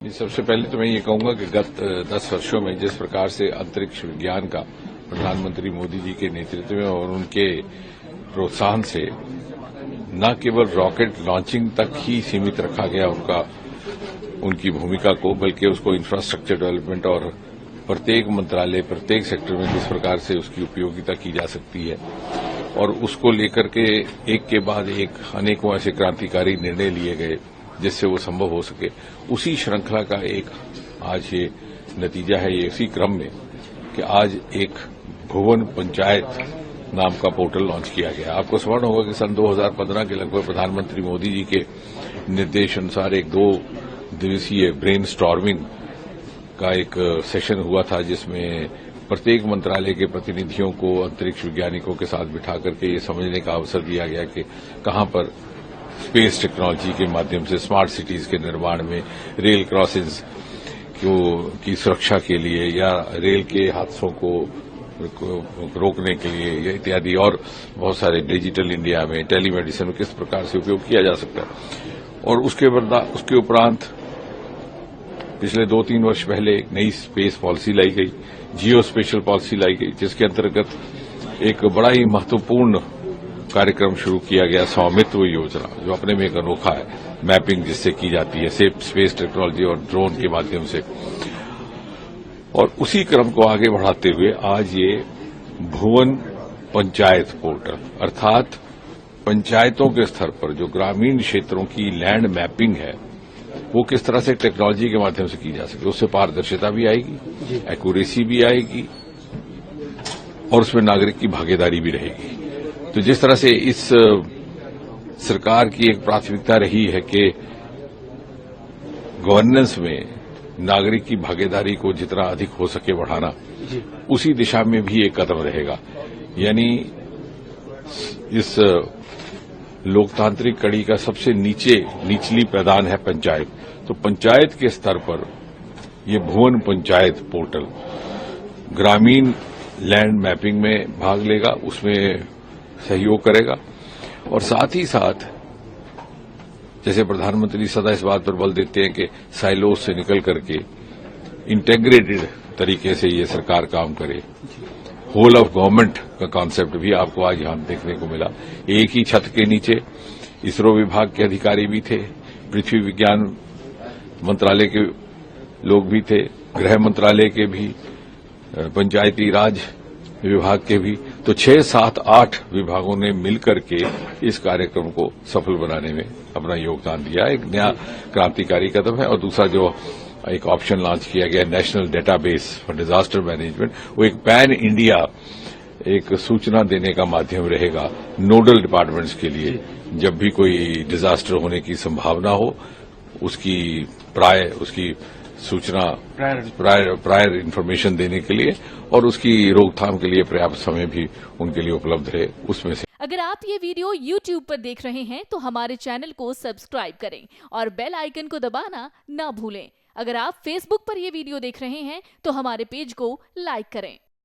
सबसे पहले तो मैं ये कहूंगा कि गत 10 वर्षों में जिस प्रकार से अंतरिक्ष विज्ञान का प्रधानमंत्री मोदी जी के नेतृत्व में और उनके प्रोत्साहन से न केवल रॉकेट लॉन्चिंग तक ही सीमित रखा गया उनकी भूमिका को, बल्कि उसको इंफ्रास्ट्रक्चर डेवलपमेंट और प्रत्येक मंत्रालय, प्रत्येक सेक्टर में जिस प्रकार से उसकी उपयोगिता की जा सकती है और उसको लेकर के एक के बाद एक अनेकों ऐसे क्रांतिकारी निर्णय लिए गए जिससे वो संभव हो सके, उसी श्रृंखला का एक आज ये नतीजा है। ये इसी क्रम में कि आज एक भुवन पंचायत नाम का पोर्टल लॉन्च किया गया। आपको स्मरण होगा कि सन 2015 के लगभग प्रधानमंत्री मोदी जी के निर्देश अनुसार एक 2 दिवसीय ब्रेन स्टॉर्मिंग का एक सेशन हुआ था, जिसमें प्रत्येक मंत्रालय के प्रतिनिधियों को अंतरिक्ष वैज्ञानिकों के साथ बिठा करके ये समझने का अवसर दिया गया कि कहां पर स्पेस टेक्नोलॉजी के माध्यम से स्मार्ट सिटीज के निर्माण में, रेल क्रॉसिंग्स की सुरक्षा के लिए या रेल के हादसों को रोकने के लिए इत्यादि और बहुत सारे डिजिटल इंडिया में, टेलीमेडिसिन में किस प्रकार से उपयोग किया जा सकता है। और उसके उपरांत पिछले 2-3 वर्ष पहले एक नई स्पेस पॉलिसी लाई गई, जियो स्पेशल पॉलिसी लाई गई, जिसके अंतर्गत एक बड़ा ही महत्वपूर्ण कार्यक्रम शुरू किया गया, स्वामित्व योजना, जो अपने में एक अनोखा है। मैपिंग जिससे की जाती है स्पेस टेक्नोलॉजी और ड्रोन के माध्यम से। और उसी क्रम को आगे बढ़ाते हुए आज ये भुवन पंचायत पोर्टल, अर्थात पंचायतों के स्तर पर जो ग्रामीण क्षेत्रों की लैंड मैपिंग है वो किस तरह से टेक्नोलॉजी के माध्यम से की जा सके। उससे पारदर्शिता भी आएगी, एक्यूरेसी भी आएगी और उसमें नागरिक की भागीदारी भी रहेगी। तो जिस तरह से इस सरकार की एक प्राथमिकता रही है कि गवर्नेंस में नागरिक की भागीदारी को जितना अधिक हो सके बढ़ाना, उसी दिशा में भी एक कदम रहेगा। यानी इस लोकतांत्रिक कड़ी का सबसे निचली पैदान है पंचायत। तो पंचायत के स्तर पर ये भुवन पंचायत पोर्टल ग्रामीण लैंड मैपिंग में भाग लेगा, उसमें सहयोग करेगा और साथ ही साथ जैसे प्रधानमंत्री सदा इस बात पर बल देते हैं कि साइलोज से निकल करके इंटेग्रेटेड तरीके से ये सरकार काम करे। होल ऑफ गवर्नमेंट का कॉन्सेप्ट भी आपको आज यहां देखने को मिला। एक ही छत के नीचे इसरो विभाग के अधिकारी भी थे, पृथ्वी विज्ञान मंत्रालय के लोग भी थे, गृह मंत्रालय के भी, पंचायती राज विभाग के भी। तो 6, 7, 8 विभागों ने मिलकर के इस कार्यक्रम को सफल बनाने में अपना योगदान दिया। एक नया क्रांतिकारी कदम है। और दूसरा जो एक ऑप्शन लॉन्च किया गया, national database for disaster management, वो एक पैन इंडिया एक सूचना देने का माध्यम रहेगा नोडल डिपार्टमेंट्स के लिए। जब भी कोई डिजास्टर होने की संभावना हो, उसकी सूचना प्रायर इन्फॉर्मेशन देने के लिए और उसकी रोकथाम के लिए पर्याप्त समय भी उनके लिए उपलब्ध रहे, उसमें से। अगर आप ये वीडियो YouTube पर देख रहे हैं तो हमारे चैनल को सब्सक्राइब करें और बेल आइकन को दबाना ना भूलें। अगर आप Facebook पर ये वीडियो देख रहे हैं तो हमारे पेज को लाइक करें।